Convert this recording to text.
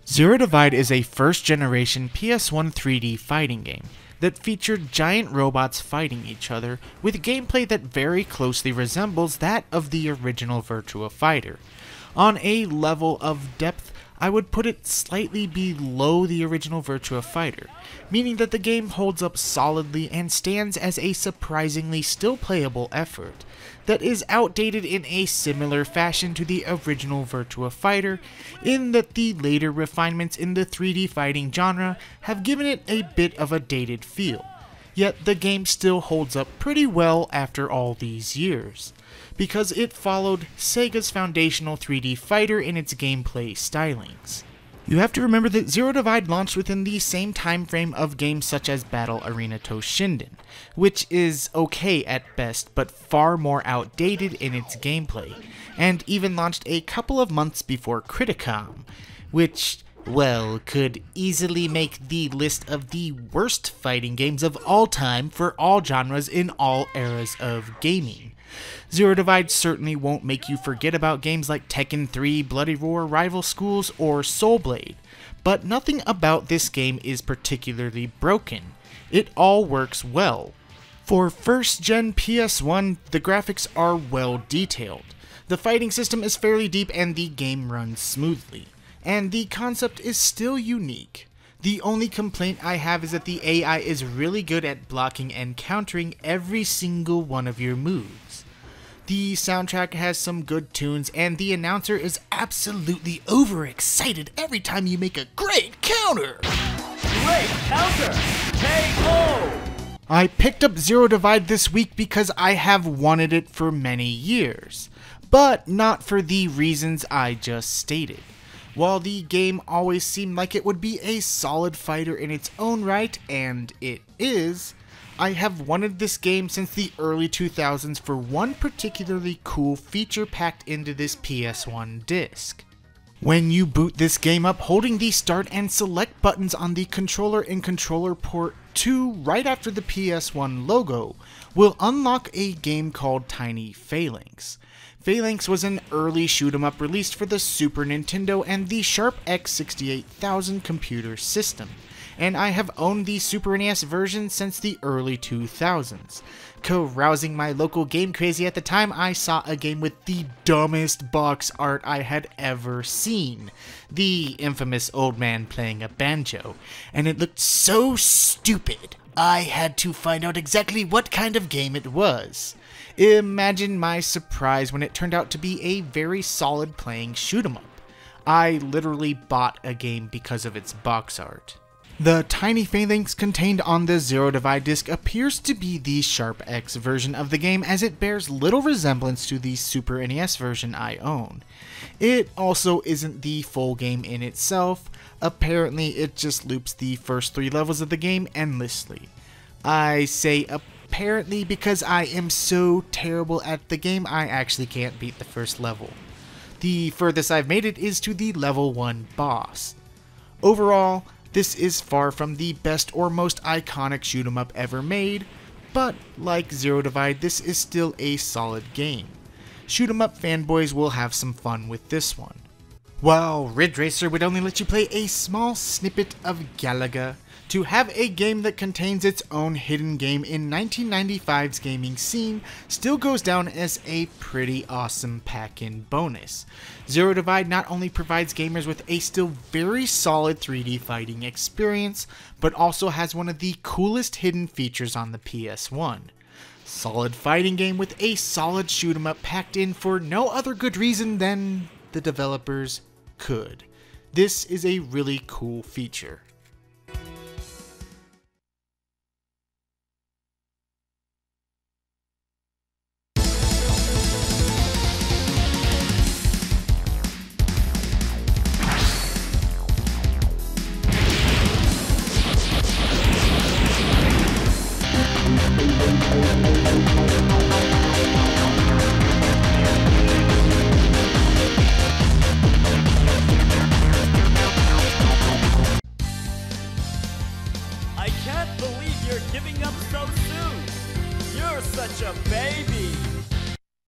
Zero Divide is a first-generation PS1 3D fighting game that featured giant robots fighting each other with gameplay that very closely resembles that of the original Virtua Fighter. On a level of depth, I would put it slightly below the original Virtua Fighter, meaning that the game holds up solidly and stands as a surprisingly still playable effort that is outdated in a similar fashion to the original Virtua Fighter, in that the later refinements in the 3D fighting genre have given it a bit of a dated feel. Yet the game still holds up pretty well after all these years, because it followed Sega's foundational 3D fighter in its gameplay stylings. You have to remember that Zero Divide launched within the same time frame of games such as Battle Arena Toshinden, which is okay at best but far more outdated in its gameplay, and even launched a couple of months before Criticom, which, well, could easily make the list of the worst fighting games of all time for all genres in all eras of gaming. Zero Divide certainly won't make you forget about games like Tekken 3, Bloody Roar, Rival Schools, or Soul Blade, but nothing about this game is particularly broken. It all works well. For first-gen PS1, the graphics are well detailed, the fighting system is fairly deep, and the game runs smoothly. And the concept is still unique. The only complaint I have is that the AI is really good at blocking and countering every single one of your moves. The soundtrack has some good tunes, and the announcer is absolutely overexcited every time you make a great counter! Great counter! KO! I picked up Zero Divide this week because I have wanted it for many years, but not for the reasons I just stated. While the game always seemed like it would be a solid fighter in its own right, and it is, I have wanted this game since the early 2000s for one particularly cool feature packed into this PS1 disc. When you boot this game up, holding the start and select buttons on the controller in controller port 2 right after the PS1 logo will unlock a game called Tiny Phalanx. Phalanx was an early shoot-'em-up released for the Super Nintendo and the Sharp X68000 computer system, and I have owned the Super NES version since the early 2000s. Carousing my local game crazy at the time, I saw a game with the dumbest box art I had ever seen. The infamous old man playing a banjo, and it looked so stupid, I had to find out exactly what kind of game it was. Imagine my surprise when it turned out to be a very solid playing shoot-'em-up. I literally bought a game because of its box art. The Tiny Phalanx contained on the Zero Divide disc appears to be the Sharp X version of the game, as it bears little resemblance to the Super NES version I own. It also isn't the full game in itself. Apparently it just loops the first 3 levels of the game endlessly. I say apparently because I am so terrible at the game I actually can't beat the first level. The furthest I've made it is to the level 1 boss. Overall, this is far from the best or most iconic shoot-'em-up ever made, but like Zero Divide, this is still a solid game. Shoot-'em-up fanboys will have some fun with this one. While Ridge Racer would only let you play a small snippet of Galaga, to have a game that contains its own hidden game in 1995's gaming scene still goes down as a pretty awesome pack-in bonus. Zero Divide not only provides gamers with a still very solid 3D fighting experience, but also has one of the coolest hidden features on the PS1. Solid fighting game with a solid shoot-'em-up packed in for no other good reason than the developers could. This is a really cool feature. believe you're giving up so soon. You're such a baby.